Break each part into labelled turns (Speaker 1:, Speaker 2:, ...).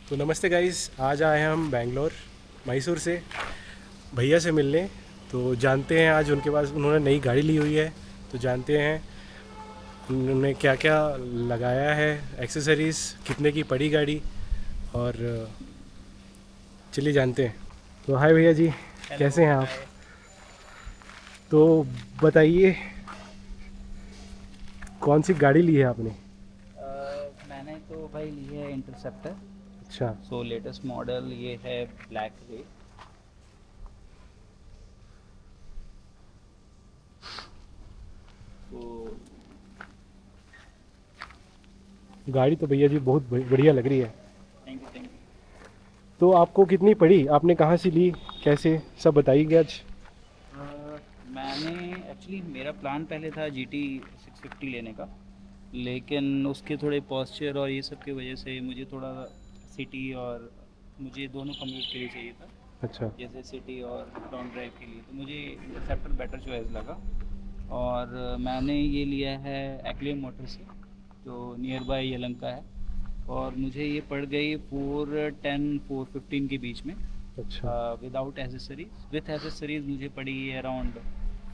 Speaker 1: तो नमस्ते गाइस, आज आए हैं हम बेंगलोर मैसूर से भैया से मिलने। तो जानते हैं आज उनके पास उन्होंने नई गाड़ी ली हुई है, तो जानते हैं उन्होंने क्या क्या लगाया है, एक्सेसरीज़ कितने की पड़ी गाड़ी। और चलिए जानते हैं। तो हाय भैया जी,
Speaker 2: हेलो।
Speaker 1: कैसे हैं आप?
Speaker 2: हाय।
Speaker 1: तो बताइए कौन सी गाड़ी ली है आपने?
Speaker 2: मैंने तो भाई ली है इंटरसेप्टर।
Speaker 1: अच्छा।
Speaker 2: सो लेटेस्ट मॉडल ये है, ब्लैक ग्रे। तो
Speaker 1: गाड़ी तो भैया जी बहुत बढ़िया लग रही है।
Speaker 2: Thank you, thank you.
Speaker 1: तो आपको कितनी पड़ी, आपने कहाँ से ली, कैसे, सब बताइए आज।
Speaker 2: मैंने एक्चुअली मेरा प्लान पहले था GT 650 लेने का, लेकिन उसके थोड़े पॉस्चर और ये सब की वजह से मुझे थोड़ा सिटी और मुझे दोनों कम्यूट के लिए चाहिए था।
Speaker 1: अच्छा।
Speaker 2: जैसे सिटी और लॉन्ग ड्राइव के लिए तो मुझे इंटरसेप्टर बेटर चॉइस लगा। और मैंने ये लिया है एक्लेम मोटर से, जो नियर बाय यलंका है। और मुझे ये पड़ गई 410 415 के बीच में,
Speaker 1: अच्छा।
Speaker 2: Without accessories. विथ एसेसरीज मुझे पड़ी अराउंड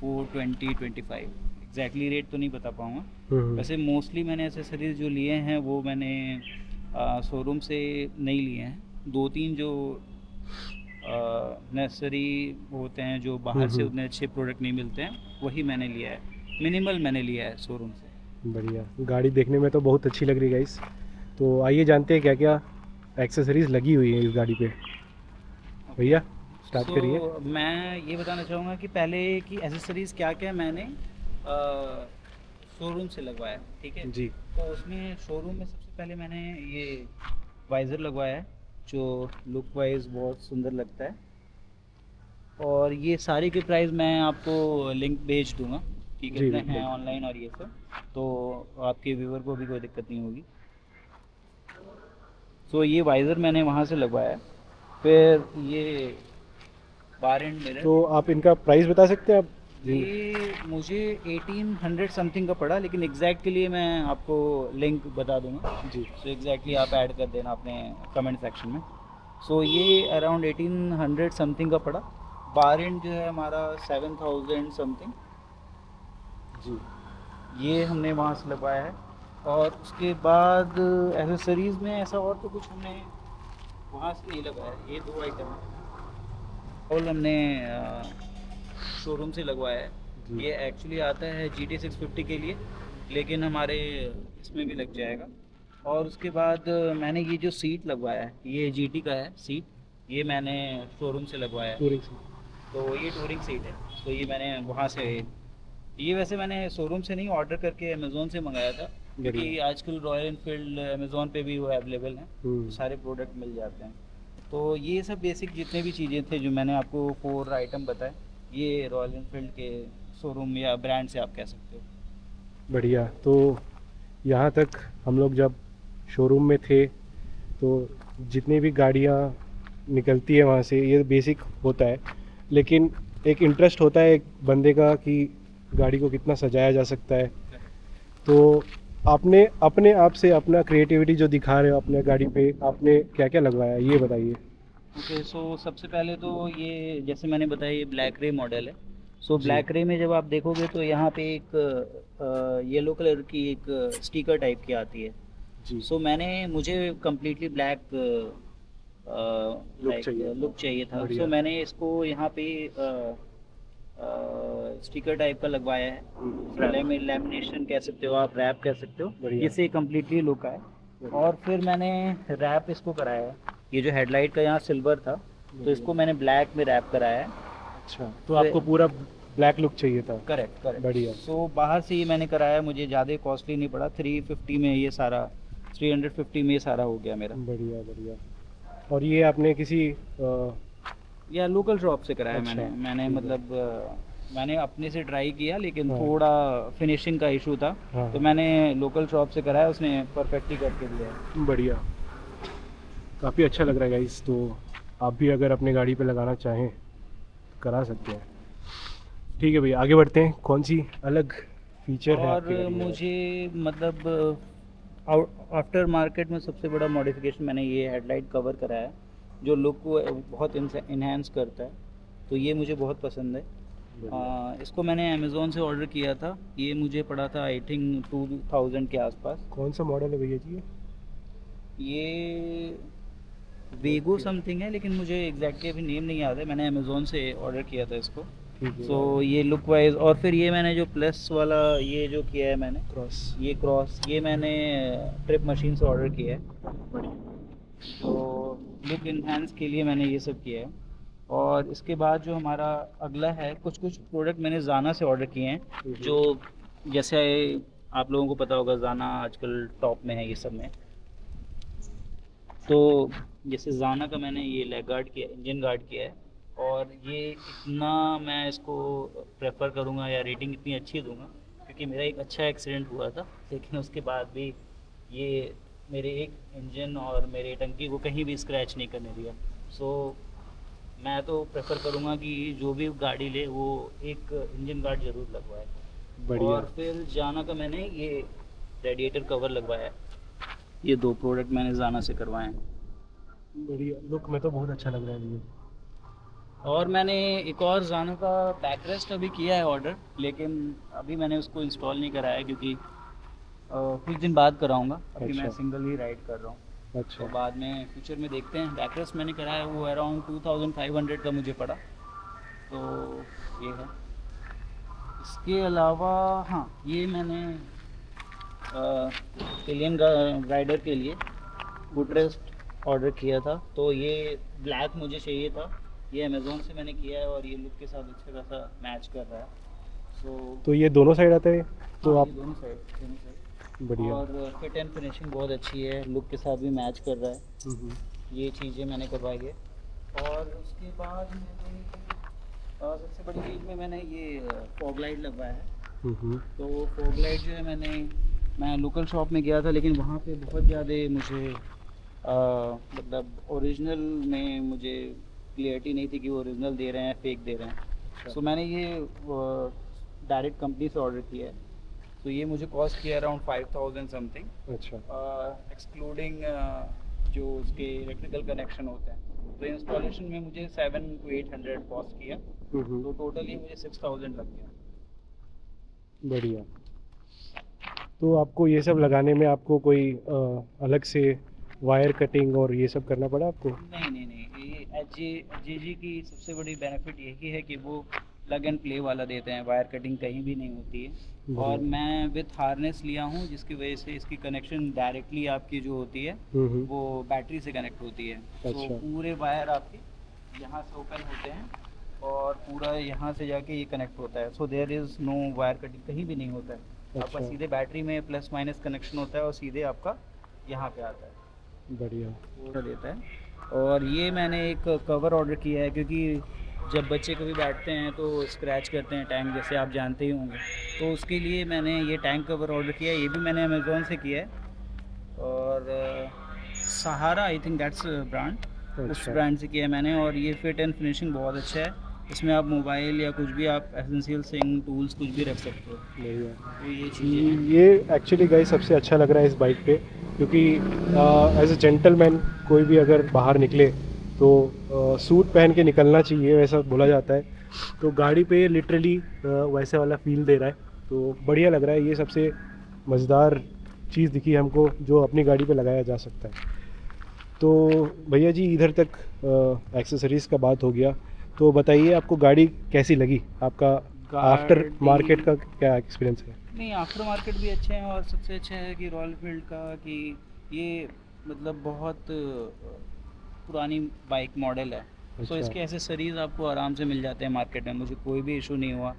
Speaker 2: 420 25। एग्जैक्टली रेट तो नहीं बता पाऊँगा।
Speaker 1: हम्म।
Speaker 2: वैसे मोस्टली मैंने एसेसरीज जो लिए हैं वो मैंने शोरूम से नहीं लिए हैं। दो तीन जो नेसेसरी होते हैं, जो बाहर से
Speaker 1: हम्म।
Speaker 2: उतने अच्छे प्रोडक्ट नहीं मिलते हैं, वही मैंने लिया है। मिनिमल मैंने लिया है शोरूम से।
Speaker 1: बढ़िया, गाड़ी देखने में तो बहुत अच्छी लग रही है गाइस। तो आइए जानते हैं क्या क्या एक्सेसरीज लगी हुई है इस गाड़ी पे।
Speaker 2: ओके।
Speaker 1: भैया स्टार्ट
Speaker 2: सो
Speaker 1: करिए।
Speaker 2: मैं ये बताना चाहूँगा कि पहले की एसेसरीज़ क्या क्या मैंने शोरूम से लगवाया, ठीक है।
Speaker 1: जी।
Speaker 2: तो उसमें शोरूम में सबसे पहले मैंने ये वाइज़र लगवाया है, जो लुक वाइज बहुत सुंदर लगता है। और ये सारे के प्राइस मैं आपको लिंक भेज दूंगा कि
Speaker 1: जी
Speaker 2: कितने हैं
Speaker 1: बिल्कुल।
Speaker 2: ऑनलाइन और ये सब। तो आपके व्यूवर को भी कोई दिक्कत नहीं होगी। सो ये वाइज़र मैंने वहाँ से लगवाया है। फिर ये बार एंड मिरर,
Speaker 1: तो आप इनका प्राइस बता सकते हैं आप? जी।
Speaker 2: ये मुझे 1800 समथिंग का पड़ा, लेकिन एग्जैक्ट के लिए मैं आपको लिंक बता दूंगा।
Speaker 1: जी।
Speaker 2: सो एग्जैक्टली आप ऐड कर देना अपने कमेंट सेक्शन में। सो ये अराउंड 1800 समथिंग का पड़ा। बार एंड जो है हमारा 7000 समथिंग,
Speaker 1: जी।
Speaker 2: ये हमने वहाँ से लगवाया है। और उसके बाद एसेसरीज़ में ऐसा और तो कुछ हमने वहाँ से नहीं लगवाया है। ये दो आइटम है और हमने शोरूम से लगवाया है।
Speaker 1: जी।
Speaker 2: ये एक्चुअली आता है GT 650 के लिए, लेकिन हमारे इसमें भी लग जाएगा। और उसके बाद मैंने ये जो सीट लगवाया है, ये GT का है सीट। ये मैंने शोरूम से लगवाया है।
Speaker 1: टूरिंग से।
Speaker 2: तो ये टूरिंग सीट है। तो ये मैंने वहाँ से, ये वैसे मैंने शोरूम से नहीं, ऑर्डर करके अमेज़ोन से मंगाया था।
Speaker 1: बढ़िया।
Speaker 2: क्योंकि आजकल रॉयल इनफील्ड अमेज़ोन पे भी वो अवेलेबल हैं, तो
Speaker 1: हम्म।
Speaker 2: सारे प्रोडक्ट मिल जाते हैं। तो ये सब बेसिक जितने भी चीज़ें थे जो मैंने आपको 4 आइटम बताए, ये रॉयल इनफील्ड के शोरूम या ब्रांड से आप कह सकते हो।
Speaker 1: बढ़िया। तो यहाँ तक हम लोग जब शोरूम में थे, तो जितनी भी गाड़ियाँ निकलती है वहाँ से ये बेसिक होता है, लेकिन एक इंटरेस्ट होता है एक बंदे का कि गाड़ी को कितना सजाया जा सकता है। तो आपने अपने आप से अपना क्रिएटिविटी जो दिखा रहे हो अपने गाड़ी पे, आपने क्या क्या लगवाया ये बताइए।
Speaker 2: ओके। सो सबसे पहले तो ये जैसे मैंने बताया, ये ब्लैक रे मॉडल है। सो
Speaker 1: जी।
Speaker 2: ब्लैक रे में जब आप देखोगे तो यहाँ पे एक येलो कलर की एक स्टिकर टाइप की आती है।
Speaker 1: जी।
Speaker 2: सो मैंने मुझे कम्प्लीटली ब्लैक
Speaker 1: लुक
Speaker 2: लाइक
Speaker 1: चाहिए।
Speaker 2: लुक चाहिए था। सो
Speaker 1: बढ़िया।
Speaker 2: मैंने इसको यहाँ पे स्टिकर टाइप का लगवाया है।
Speaker 1: रैप।
Speaker 2: लेमिनेशन कह सकते हो आप, रैप कह सकते हो,
Speaker 1: बढ़िया।
Speaker 2: जिससे कम्प्लीटली लुक आए।
Speaker 1: बढ़िया।
Speaker 2: और फिर मैंने रैप इसको कराया है। ये जो हेडलाइट का यहाँ सिल्वर था, तो
Speaker 1: बढ़िया।
Speaker 2: इसको मैंने ब्लैक में रैप कराया है।
Speaker 1: अच्छा, तो
Speaker 2: फिर
Speaker 1: आपको पूरा ब्लैक लुक चाहिए था?
Speaker 2: Correct, correct.
Speaker 1: बढ़िया।
Speaker 2: सो बाहर से ये मैंने कराया, मुझे ज़्यादा कॉस्टली नहीं पड़ा। 350 में ये सारा, 350 में ये सारा हो गया मेरा।
Speaker 1: बढ़िया। बढ़िया। और ये आपने किसी
Speaker 2: या लोकल शॉप से कराया
Speaker 1: अच्छा।
Speaker 2: मैंने मैंने
Speaker 1: ठीक है।
Speaker 2: मतलब मैंने अपने से ट्राई किया, लेकिन
Speaker 1: हाँ।
Speaker 2: थोड़ा फिनिशिंग का इशू था।
Speaker 1: हाँ।
Speaker 2: तो
Speaker 1: हाँ।
Speaker 2: मैंने लोकल शॉप से कराया, उसने परफेक्टली करके दिया है।
Speaker 1: बढ़िया। काफ़ी अच्छा लग रहा है गाइस। तो आप भी अगर अपने गाड़ी पे लगाना चाहें तो करा सकते हैं। ठीक है भैया, आगे बढ़ते हैं। कौन सी अलग फीचर है
Speaker 2: और
Speaker 1: आपकी गाड़ी में और?
Speaker 2: मुझे मतलब आफ्टर मार्केट में सबसे बड़ा मॉडिफिकेशन मैंने ये हेडलाइट कवर करा है, जो लुक को बहुत इन्हेंस करता है, तो ये मुझे बहुत पसंद है। इसको मैंने अमेज़ोन से ऑर्डर किया था, ये मुझे पड़ा था आई थिंक 2000 के आसपास।
Speaker 1: कौन सा मॉडल है भैया जी
Speaker 2: ये वेगो समथिंग है, लेकिन मुझे एग्जैक्टली अभी नेम नहीं याद है। मैंने अमेज़ोन से ऑर्डर किया था इसको।
Speaker 1: ठीक है।
Speaker 2: सो ये लुक वाइज, और फिर ये मैंने जो प्लस वाला ये जो किया है मैंने,
Speaker 1: क्रॉस
Speaker 2: ये क्रॉस, ये मैंने ट्रिप मशीन से ऑर्डर किया है।
Speaker 1: बढ़िया।
Speaker 2: तो लुक इन्हांस के लिए मैंने ये सब किया है। और इसके बाद जो हमारा अगला है, कुछ कुछ प्रोडक्ट मैंने जाना से ऑर्डर किए हैं, जो जैसे आप लोगों को पता होगा जाना आजकल टॉप में है ये सब में। तो जैसे जाना का मैंने ये लेग गार्ड किया, इंजन गार्ड किया है, और ये इतना मैं इसको प्रेफर करूँगा या रेटिंग इतनी अच्छी दूंगा, क्योंकि मेरा एक अच्छा एक्सीडेंट हुआ था, लेकिन उसके बाद भी ये मेरे एक इंजन और मेरे टंकी को कहीं भी स्क्रैच नहीं करने दिया। सो मैं तो प्रेफर करूँगा कि जो भी गाड़ी ले वो एक इंजन गार्ड ज़रूर लगवाए।
Speaker 1: बढ़िया।
Speaker 2: और फिर जाना का मैंने ये रेडिएटर कवर लगवाया है। ये 2 प्रोडक्ट मैंने जाना से करवाए हैं।
Speaker 1: बढ़िया, लुक में तो बहुत अच्छा लग रहा है भैया।
Speaker 2: और मैंने एक और जाना का बैकरेस्ट अभी किया है ऑर्डर, लेकिन अभी मैंने उसको इंस्टॉल नहीं कराया, क्योंकि कुछ दिन बाद कराऊंगा। अभी मैं
Speaker 1: अच्छा।
Speaker 2: सिंगल ही राइड कर रहा हूँ,
Speaker 1: अच्छा।
Speaker 2: तो बाद में फ्यूचर में देखते हैं। बैकरेस्ट मैंने कराया, वो अराउंड 2500 का मुझे पड़ा। तो ये है। इसके अलावा हाँ, ये मैंने एलियन राइडर के लिए फुटरेस्ट ऑर्डर किया था। तो ये ब्लैक मुझे चाहिए था, ये अमेज़ोन से मैंने किया है, और ये लुक के साथ अच्छा खासा मैच कर रहा है।
Speaker 1: तो ये दोनों साइड आते हैं, तो
Speaker 2: हाँ,
Speaker 1: आप
Speaker 2: ये दोनों साइड।
Speaker 1: बढ़िया।
Speaker 2: और फिट एंड फिनिशिंग बहुत अच्छी है, लुक के साथ भी मैच कर रहा है।
Speaker 1: हम्म।
Speaker 2: ये चीज़ें मैंने करवाई है। और उसके बाद मैंने सबसे बड़ी चीज़ में मैंने ये फॉग लाइट लगवाया है।
Speaker 1: हम्म।
Speaker 2: तो फॉग लाइट जो है मैं लोकल शॉप में गया था, लेकिन वहाँ पे बहुत ज़्यादा मुझे मतलब ओरिजिनल में मुझे क्लियरिटी नहीं थी कि वो ओरिजिनल दे रहे हैं फेक दे रहे हैं। सो मैंने ये डायरेक्ट कंपनी से ऑर्डर किया है। तो ये मुझे कॉस्ट किया अराउंड 5000 समथिंग,
Speaker 1: अच्छा।
Speaker 2: एक्सक्लूडिंग जो उसके इलेक्ट्रिकल कनेक्शन होते हैं। तो इंस्टॉलेशन में मुझे 700 to 800 कॉस्ट किया, तो टोटली मुझे 6000 लग गया।
Speaker 1: बढ़िया। तो आपको ये सब लगाने में आपको कोई अलग से वायर कटिंग और ये सब करना पड़ा आपको?
Speaker 2: नहीं नहीं नहीं, ये एच जी की सबसे बड़ी बेनिफिट यही है कि वो प्लग एंड प्ले वाला देते हैं, वायर कटिंग कहीं भी नहीं होती है। और
Speaker 1: बढ़िया।
Speaker 2: मैं विथ हार्नेस लिया हूँ, जिसकी वजह से इसकी कनेक्शन डायरेक्टली आपकी जो होती है वो बैटरी से कनेक्ट होती है। तो
Speaker 1: अच्छा।
Speaker 2: पूरे वायर आपके यहाँ से ओपन होते हैं, और पूरा यहाँ से जाके ये कनेक्ट होता है। So there is no wire cutting, कहीं भी नहीं होता है। आपका
Speaker 1: अच्छा।
Speaker 2: सीधे बैटरी में प्लस माइनस कनेक्शन होता है, और सीधे आपका यहाँ पे आता है,
Speaker 1: बढ़िया।
Speaker 2: पूरा देता है। और ये मैंने एक कवर ऑर्डर किया है, क्योंकि जब बच्चे कभी बैठते हैं तो स्क्रैच करते हैं टैंक, जैसे आप जानते ही होंगे। तो उसके लिए मैंने ये टैंक कवर ऑर्डर किया है, ये भी मैंने अमेज़ोन से किया है। और सहारा आई थिंक दैट्स ब्रांड, उस
Speaker 1: अच्छा।
Speaker 2: ब्रांड से किया है मैंने। और ये फिट एंड फिनिशिंग बहुत अच्छा है, इसमें आप मोबाइल या कुछ भी, आप एसेंशियल थिंग टूल्स कुछ भी रख सकते हो।
Speaker 1: बढ़िया।
Speaker 2: तो ये चीज़ें हैं।
Speaker 1: ये एक्चुअली गाइस सबसे अच्छा लग रहा है इस बाइक पे, क्योंकि एज अ जेंटलमैन कोई भी अगर बाहर निकले तो सूट पहन के निकलना चाहिए, वैसा बोला जाता है। तो गाड़ी पे लिटरली वैसे वाला फील दे रहा है, तो बढ़िया लग रहा है। ये सबसे मज़ेदार चीज़ दिखी हमको जो अपनी गाड़ी पे लगाया जा सकता है। तो भैया जी, इधर तक एक्सेसरीज़ का बात हो गया, तो बताइए आपको गाड़ी कैसी लगी, आपका आफ्टर
Speaker 2: गाड़ी
Speaker 1: मार्केट का क्या एक्सपीरियंस है?
Speaker 2: नहीं, आफ्टर मार्केट भी अच्छे हैं, और सबसे अच्छा है कि रॉयल फील्ड का कि ये मतलब बहुत पुरानी बाइक मॉडल है। सो
Speaker 1: अच्छा।
Speaker 2: इसके एसेसरीज़ आपको आराम से मिल जाते हैं मार्केट में, मुझे कोई भी इशू नहीं हुआ।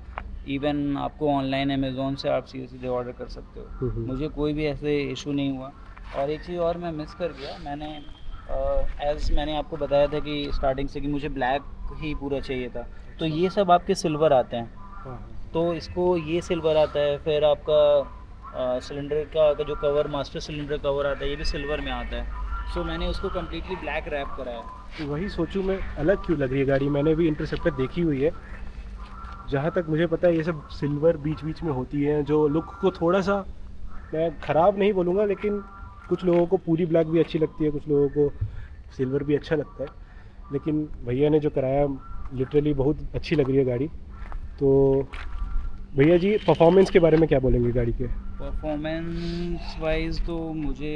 Speaker 2: इवन आपको ऑनलाइन अमेज़ोन से आप सीधे सीधे ऑर्डर कर सकते हो, मुझे कोई भी ऐसे इशू नहीं हुआ। और एक चीज़ और मैं मिस कर गया, मैंने आपको बताया था कि स्टार्टिंग से कि मुझे ब्लैक ही पूरा चाहिए था। तो ये सब आपके सिल्वर आते हैं,
Speaker 1: हाँ।
Speaker 2: तो इसको ये सिल्वर आता है। फिर आपका सिलेंडर का जो कवर, मास्टर सिलेंडर कवर आता है, ये भी सिल्वर में आता है। सो मैंने उसको कम्प्लीटली ब्लैक रैप करा है।
Speaker 1: तो वही सोचूं मैं, अलग क्यों लग रही है गाड़ी। मैंने भी इंटरसेप्टर देखी हुई है, जहाँ तक मुझे पता है ये सब सिल्वर बीच बीच में होती है, जो लुक को थोड़ा सा, मैं ख़राब नहीं बोलूँगा, लेकिन कुछ लोगों को पूरी ब्लैक भी अच्छी लगती है, कुछ लोगों को सिल्वर भी अच्छा लगता है, लेकिन भैया ने जो कराया लिटरली बहुत अच्छी लग रही है गाड़ी। तो भैया जी परफॉर्मेंस के बारे में क्या बोलेंगे गाड़ी के?
Speaker 2: परफॉर्मेंस वाइज तो मुझे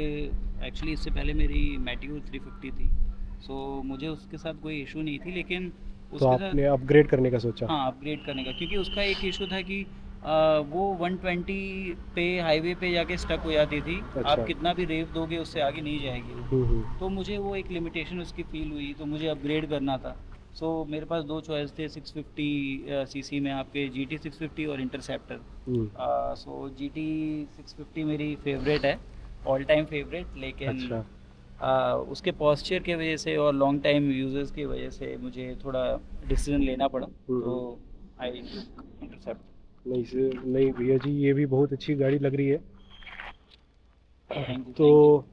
Speaker 2: एक्चुअली इससे पहले मेरी मैट्यूर 350 थी, सो मुझे उसके साथ कोई इशू नहीं थी, लेकिन
Speaker 1: तो
Speaker 2: उसके
Speaker 1: आपने
Speaker 2: साथ
Speaker 1: अपग्रेड करने का सोचा?
Speaker 2: हाँ अपग्रेड करने का, क्योंकि उसका एक इशू था कि वो 120 पे हाईवे पे जाके स्टक हो जाती थी।
Speaker 1: अच्छा।
Speaker 2: आप कितना भी रेव दोगे उससे आगे नहीं जाएगी वो।
Speaker 1: हम्म।
Speaker 2: तो मुझे वो एक लिमिटेशन उसकी फील हुई, तो मुझे अपग्रेड करना था। सो मेरे पास दो चॉइस थे 650 सीसी में, आपके जी टी 650 और इंटरसेप्टर।
Speaker 1: हम्म।
Speaker 2: सो जी टी 650 मेरी फेवरेट है, ऑल टाइम फेवरेट, लेकिन
Speaker 1: अच्छा।
Speaker 2: उसके पॉस्चर के वजह से और लॉन्ग टाइम यूजर्स की वजह से मुझे थोड़ा डिसीजन लेना पड़ा, तो आई इंटरसेप्ट।
Speaker 1: नहीं भैया जी, ये भी बहुत अच्छी गाड़ी लग रही है।
Speaker 2: थैंक यू
Speaker 1: तो
Speaker 2: थैंक यू।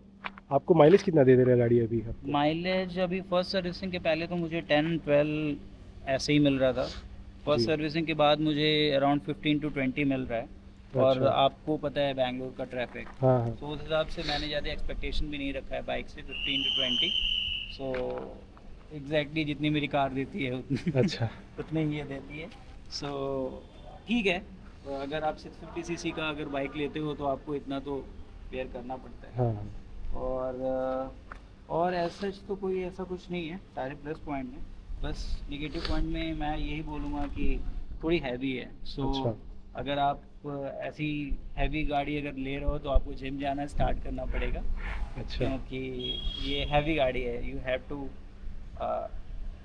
Speaker 1: आपको माइलेज कितना दे रहा है गाड़ी अभी आपको?
Speaker 2: माइलेज अभी फर्स्ट सर्विसिंग के पहले तो मुझे 10-12 ऐसे ही मिल रहा था। फर्स्ट
Speaker 1: जी।
Speaker 2: सर्विसिंग के बाद मुझे अराउंड 15 to 20 मिल रहा है। और
Speaker 1: अच्छा।
Speaker 2: आपको पता है बेंगलोर का ट्रैफिक,
Speaker 1: हाँ हाँ।
Speaker 2: तो उस हिसाब से मैंने ज़्यादा एक्सपेक्टेशन भी नहीं रखा है बाइक से 15 to 20। सो एग्जैक्टली जितनी मेरी कार देती है उतनी
Speaker 1: अच्छा।
Speaker 2: उतने ही ये देती है। सो ठीक है, तो अगर आप 650 सीसी का अगर बाइक लेते हो तो आपको इतना तो बेयर करना पड़ता है।
Speaker 1: हाँ हाँ।
Speaker 2: और ऐसा तो कोई ऐसा कुछ नहीं है सारे प्लस पॉइंट में। बस निगेटिव पॉइंट में मैं यही बोलूँगा कि थोड़ी हैवी है। सो
Speaker 1: अच्छा।
Speaker 2: अगर आप ऐसी हैवी गाड़ी अगर ले रहे हो तो आपको जिम जाना स्टार्ट करना पड़ेगा,
Speaker 1: अच्छा।
Speaker 2: क्योंकि ये हैवी गाड़ी है। You have to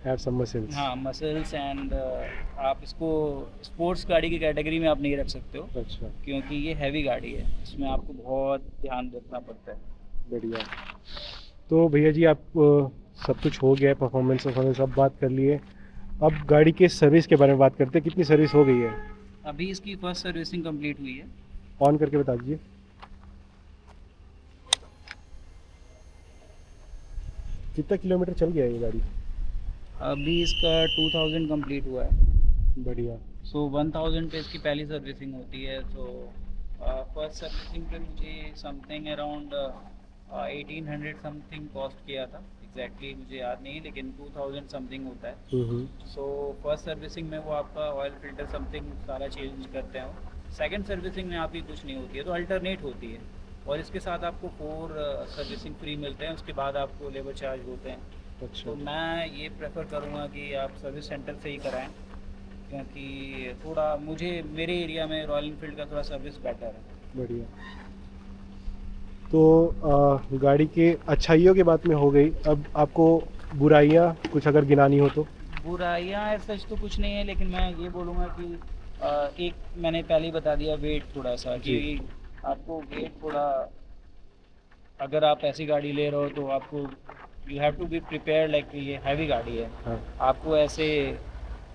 Speaker 1: have some muscles.
Speaker 2: हाँ मसल्स एंड आप इसको स्पोर्ट्स गाड़ी की कैटेगरी में आप नहीं रख सकते हो,
Speaker 1: अच्छा।
Speaker 2: क्योंकि ये हैवी गाड़ी है, इसमें आपको बहुत ध्यान रखना पड़ता है।
Speaker 1: बढ़िया। तो भैया जी आप सब कुछ हो गया है, परफॉर्मेंस वफॉर्मेंस सब बात कर लिए। अब गाड़ी के सर्विस के बारे में बात करते हैं, कितनी सर्विस हो गई है?
Speaker 2: अभी इसकी फर्स्ट सर्विसिंग कंप्लीट हुई है।
Speaker 1: ऑन करके बता दीजिए। कितना किलोमीटर चल गया है ये गाड़ी?
Speaker 2: अभी इसका 2000 कंप्लीट हुआ है।
Speaker 1: बढ़िया।
Speaker 2: सो 1000 पे इसकी पहली सर्विसिंग होती है। सो फर्स्ट सर्विसिंग पे मुझे समथिंग अराउंड 1800 समथिंग कॉस्ट किया था। एग्जैक्टली मुझे याद नहीं, लेकिन 2000 समथिंग होता है।
Speaker 1: हम्म।
Speaker 2: सो फर्स्ट सर्विसिंग में वो आपका ऑयल फिल्टर समथिंग सारा चेंज करते हैं। सेकंड सर्विसिंग में आपकी कुछ नहीं होती है, तो अल्टरनेट होती है। और इसके साथ आपको 4 सर्विसिंग फ्री मिलते हैं, उसके बाद आपको लेबर चार्ज होते हैं।
Speaker 1: अच्छा।
Speaker 2: तो मैं ये प्रेफर करूँगा कि आप सर्विस सेंटर से ही कराएं, क्योंकि थोड़ा मुझे मेरे एरिया में रॉयल एनफील्ड का थोड़ा सर्विस बेटर है।
Speaker 1: बढ़िया। तो गाड़ी के अच्छाइयों की बात में हो गई, अब आपको बुराइयाँ कुछ अगर गिनानी हो तो?
Speaker 2: बुराइयाँ सच तो कुछ नहीं है, लेकिन मैं ये बोलूँगा कि एक मैंने पहले ही बता दिया, वेट थोड़ा सा कि
Speaker 1: जी।
Speaker 2: आपको वेट थोड़ा, अगर आप ऐसी गाड़ी ले रहे हो तो आपको you have to be prepare, like ये हैवी गाड़ी है।
Speaker 1: हाँ।
Speaker 2: आपको ऐसे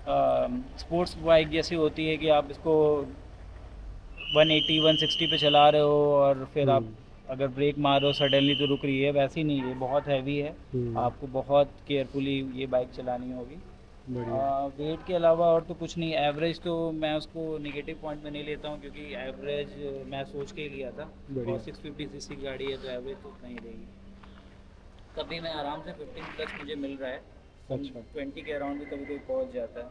Speaker 2: स्पोर्ट्स बाइक जैसी होती है कि आप इसको 180-160 पे चला रहे हो और फिर आप
Speaker 1: हम्म।
Speaker 2: अगर ब्रेक मार रहे हो सडनली तो रुक रही है, वैसी नहीं है, बहुत हैवी है।
Speaker 1: हम्म।
Speaker 2: आपको बहुत केयरफुली ये बाइक चलानी होगी।
Speaker 1: बढ़िया।
Speaker 2: वेट के अलावा और तो कुछ नहीं। एवरेज तो मैं उसको नेगेटिव पॉइंट में नहीं लेता हूँ, क्योंकि एवरेज मैं सोच के ही लिया था,
Speaker 1: बढ़िया।
Speaker 2: और 650 सीसी की गाड़ी है तो एवरेज तो उतना ही रहेगी। कभी मैं आराम से 15 प्लस मुझे मिल रहा है,
Speaker 1: अच्छा।
Speaker 2: 20 के अराउंड भी कभी कोई पहुँच जाता है।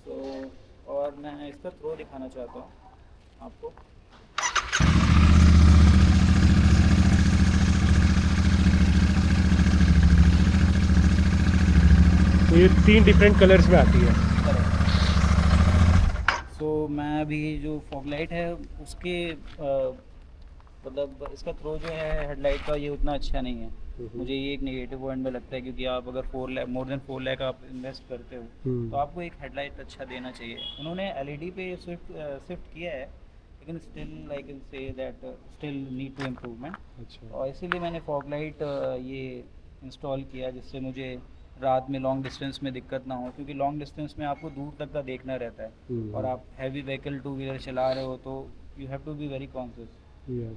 Speaker 2: सो और मैं इसका थ्रो दिखाना चाहता हूँ आपको।
Speaker 1: तो ये 3 डिफरेंट कलर्स में आती है।
Speaker 2: सो मैं अभी जो फॉग लाइट है उसके मतलब इसका थ्रो जो है हेडलाइट का, ये उतना अच्छा नहीं है। मुझे ये एक नेगेटिव पॉइंट में लगता है, क्योंकि आप अगर 4 लाख मोर देन 4 लाख आप इन्वेस्ट करते हो तो आपको एक हेडलाइट अच्छा देना चाहिए। उन्होंने एलईडी पे शिफ्ट किया है, लेकिन still I can say that still need to improvement.
Speaker 1: अच्छा।
Speaker 2: और इसीलिए मैंने फॉग लाइट ये इंस्टॉल किया, जिससे मुझे रात में लॉन्ग डिस्टेंस में दिक्कत ना हो, क्योंकि लॉन्ग डिस्टेंस में आपको दूर तक का देखना रहता है और आप हैवी व्हीकल 2 व्हीलर चला रहे हो, तो you have to be very conscious.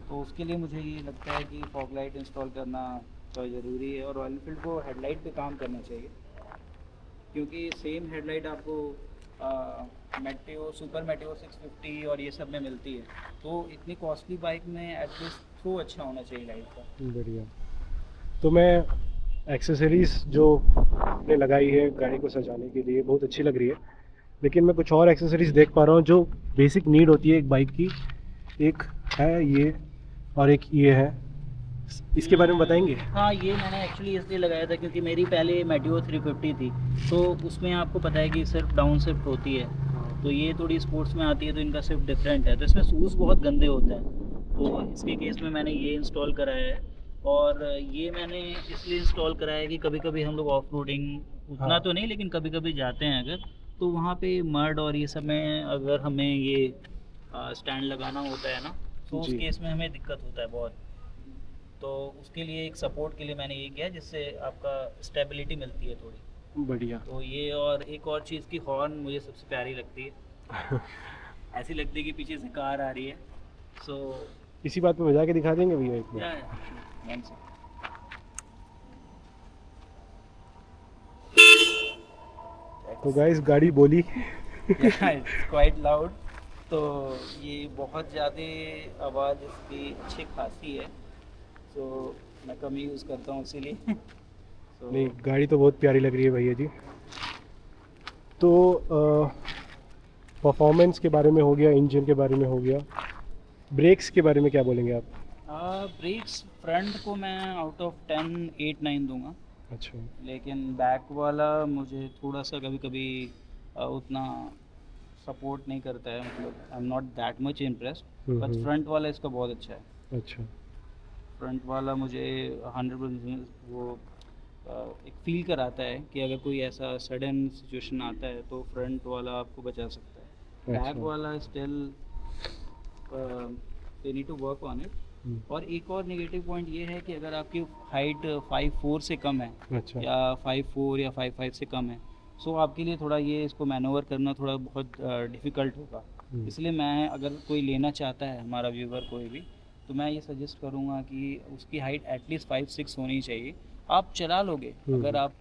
Speaker 2: तो उसके लिए मुझे ये लगता है कि फॉग लाइट इंस्टॉल करना तो ज़रूरी है, और रॉयल एनफील्ड को हेडलाइट पे काम करना चाहिए, क्योंकि सेम हेडलाइट आपको मेटेओ सुपर मेटेओ 650 और ये सब में मिलती है, तो इतनी कॉस्टली बाइक में एटलीस्ट थ्रो अच्छा होना चाहिए लाइट का।
Speaker 1: बढ़िया। तो मैं एक्सेसरीज़ जो आपने लगाई है गाड़ी को सजाने के लिए बहुत अच्छी लग रही है, लेकिन मैं कुछ और एक्सेसरीज़ देख पा रहा हूँ जो बेसिक नीड होती है एक बाइक की। एक है ये और एक ये है, इसके बारे में बताएंगे?
Speaker 2: हाँ, ये मैंने एक्चुअली इसलिए लगाया था क्योंकि मेरी पहले मेटियो 350 थी, तो उसमें आपको पता है कि सिर्फ डाउन शिफ्ट होती है, तो ये थोड़ी स्पोर्ट्स में आती है, तो इनका शिफ्ट डिफरेंट है, तो इसमें शूज़ बहुत गंदे होते हैं, तो इसके केस में मैंने ये इंस्टॉल कराया है। और ये मैंने इसलिए इंस्टॉल कराया है कि कभी कभी हम लोग ऑफ रोडिंग उतना
Speaker 1: हाँ।
Speaker 2: तो नहीं, लेकिन कभी कभी जाते हैं अगर, तो वहाँ पे मड और ये सब में अगर हमें ये स्टैंड लगाना होता है ना, तो उस
Speaker 1: जी।
Speaker 2: केस में हमें दिक्कत होता है बहुत, तो उसके लिए एक सपोर्ट के लिए मैंने ये किया जिससे आपका स्टेबिलिटी मिलती है थोड़ी।
Speaker 1: बढ़िया।
Speaker 2: तो ये, और एक और चीज़ की हॉर्न मुझे सबसे प्यारी लगती है, ऐसी लगती है कि पीछे से कार आ रही है। सो
Speaker 1: इसी बात पे बजा के दिखा देंगे भैया एक बार? तो गाइस गाड़ी बोली।
Speaker 2: इट्स क्वाइट लाउड, तो ये बहुत ज़्यादा आवाज़ इसकी अच्छी खासी है, तो मैं कम यूज़ करता हूँ इसीलिए। So,
Speaker 1: नहीं, गाड़ी तो बहुत प्यारी लग रही है भैया जी। तो परफॉर्मेंस के बारे में हो गया, इंजन के बारे में हो गया, ब्रेक्स के बारे में क्या बोलेंगे आप?
Speaker 2: ब्रेक्स फ्रंट को मैं आउट ऑफ 10 8-9 दूंगा,
Speaker 1: अच्छा।
Speaker 2: लेकिन बैक वाला मुझे थोड़ा सा कभी कभी उतना सपोर्ट नहीं करता है, मतलब I am not that much impressed, but front वाला इसका बहुत अच्छा है।
Speaker 1: अच्छा।
Speaker 2: फ्रंट वाला मुझे 100% वो एक फील कराता है कि अगर कोई ऐसा सडन सिचुएशन आता है तो फ्रंट वाला आपको बचा सकता है। बैक
Speaker 1: अच्छा।
Speaker 2: वाला still they need to work on it. और एक और नेगेटिव पॉइंट ये है कि अगर आपकी हाइट 5'4" से कम है,
Speaker 1: अच्छा।
Speaker 2: या 5'4" या 5'5" से कम है, सो आपके लिए थोड़ा ये इसको मैनोवर करना थोड़ा बहुत डिफ़िकल्ट होगा। इसलिए मैं, अगर कोई लेना चाहता है हमारा व्यूवर कोई भी, तो मैं ये सजेस्ट करूँगा कि उसकी हाइट एटलीस्ट 5'6" होनी चाहिए। आप चला लोगे, अगर आप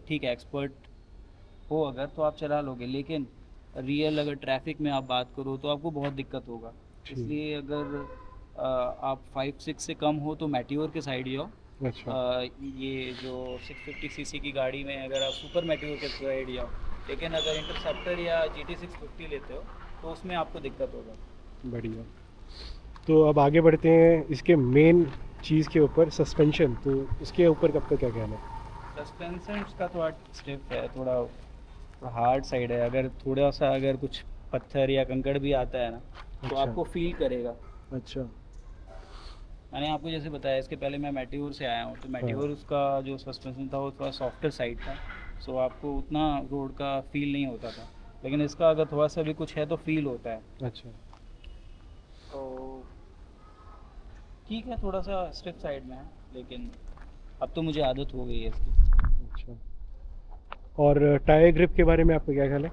Speaker 2: ठीक है एक्सपर्ट हो अगर, तो आप चला लोगे, लेकिन रियल अगर ट्रैफिक में आप बात करो तो आपको बहुत दिक्कत होगा। इसलिए अगर आप 5'6" से कम हो तो मैटियोर के साइड जाओ।
Speaker 1: अच्छा।
Speaker 2: ये जो 650 सीसी की गाड़ी में अगर आप सुपर मैटियोर के साइड जाओ, लेकिन अगर इंटरसेप्टर या GT 650 लेते हो तो उसमें आपको दिक्कत होगा।
Speaker 1: बढ़िया। तो अब आगे बढ़ते हैं इसके मेन चीज़ के ऊपर, सस्पेंशन। तो इसके ऊपर कब तक क्या कहना है?
Speaker 2: सस्पेंशन का थोड़ा स्टिफ है, थोड़ा हार्ड साइड है, अगर थोड़ा सा अगर कुछ पत्थर या कंकड़ भी आता है ना, तो
Speaker 1: अच्छा।
Speaker 2: आपको फील करेगा।
Speaker 1: अच्छा।
Speaker 2: मैंने आपको जैसे बताया, इसके पहले मैं मैटियोर से आया हूँ, तो मैटियोर उसका जो सस्पेंशन था वो थोड़ा सॉफ्टर साइड था, सो आपको उतना रोड का फील नहीं होता था, लेकिन इसका अगर थोड़ा सा भी कुछ है तो फील होता है।
Speaker 1: अच्छा।
Speaker 2: तो ठीक है, थोड़ा सा स्टिफ साइड में है, लेकिन अब तो मुझे आदत हो गई है इसकी।
Speaker 1: अच्छा। और टायर ग्रिप के बारे में आपका क्या ख्याल है?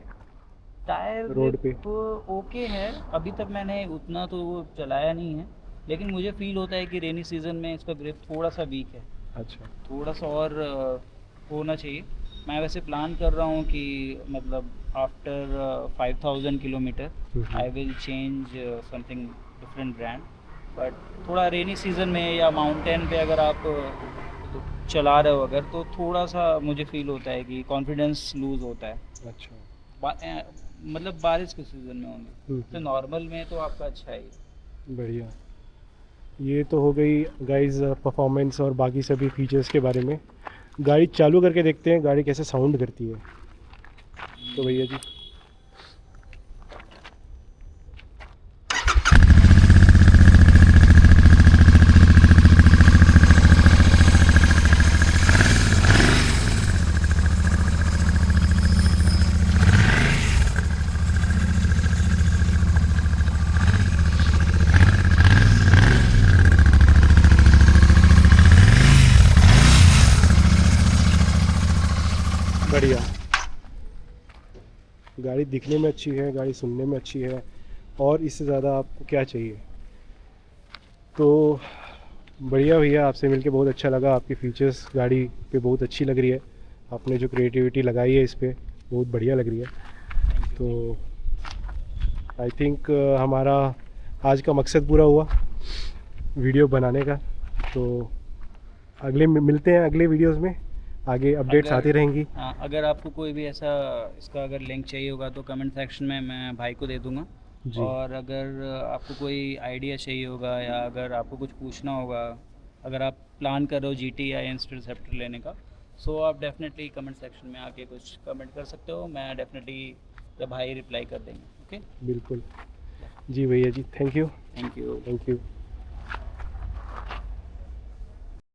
Speaker 2: टायर
Speaker 1: रोड पे
Speaker 2: ग्रिप ओके है, अभी तक मैंने उतना तो वो चलाया नहीं है, लेकिन मुझे फील होता है कि रेनी सीज़न में इसका ग्रिप थोड़ा सा वीक है,
Speaker 1: अच्छा।
Speaker 2: थोड़ा सा और होना चाहिए। मैं वैसे प्लान कर रहा हूँ कि मतलब after 5000 kilometre I will change something different brand, but थोड़ा रेनी सीज़न में या माउंटेन पे अगर आप चला रहे हो अगर, तो थोड़ा सा मुझे फील होता है कि कॉन्फिडेंस लूज़ होता है।
Speaker 1: अच्छा।
Speaker 2: मतलब बारिश के सीज़न में होंगे, तो नॉर्मल में तो आपका अच्छा है।
Speaker 1: बढ़िया। ये तो हो गई गाइस परफॉर्मेंस और बाकी सभी फीचर्स के बारे में। गाड़ी चालू करके देखते हैं गाड़ी कैसे साउंड करती है। तो भैया जी, बढ़िया। गाड़ी दिखने में अच्छी है, गाड़ी सुनने में अच्छी है, और इससे ज़्यादा आपको क्या चाहिए? तो बढ़िया भैया, आपसे मिलके बहुत अच्छा लगा। आपकी फीचर्स गाड़ी पे बहुत अच्छी लग रही है, आपने जो क्रिएटिविटी लगाई है इस पर बहुत बढ़िया लग रही है।
Speaker 2: Thank you. यू।
Speaker 1: तो आई थिंक हमारा आज का मकसद पूरा हुआ वीडियो बनाने का। तो अगले मिलते हैं अगले वीडियोस में, आगे अपडेट्स
Speaker 2: अगर
Speaker 1: आती रहेंगी।
Speaker 2: हाँ, अगर आपको कोई भी ऐसा इसका अगर लिंक चाहिए होगा तो कमेंट सेक्शन में मैं भाई को दे दूंगा।
Speaker 1: जी
Speaker 2: और अगर आपको कोई आइडिया चाहिए होगा या अगर आपको कुछ पूछना होगा, अगर आप प्लान कर रहे हो जीटी या इंटरसेप्टर लेने का, सो आप डेफिनेटली कमेंट सेक्शन में आके कुछ कमेंट कर सकते हो। मैं डेफिनेटली या भाई रिप्लाई कर देंगे। ओके,
Speaker 1: बिल्कुल। जी भैया जी, thank you.
Speaker 2: Thank you.
Speaker 1: Thank you.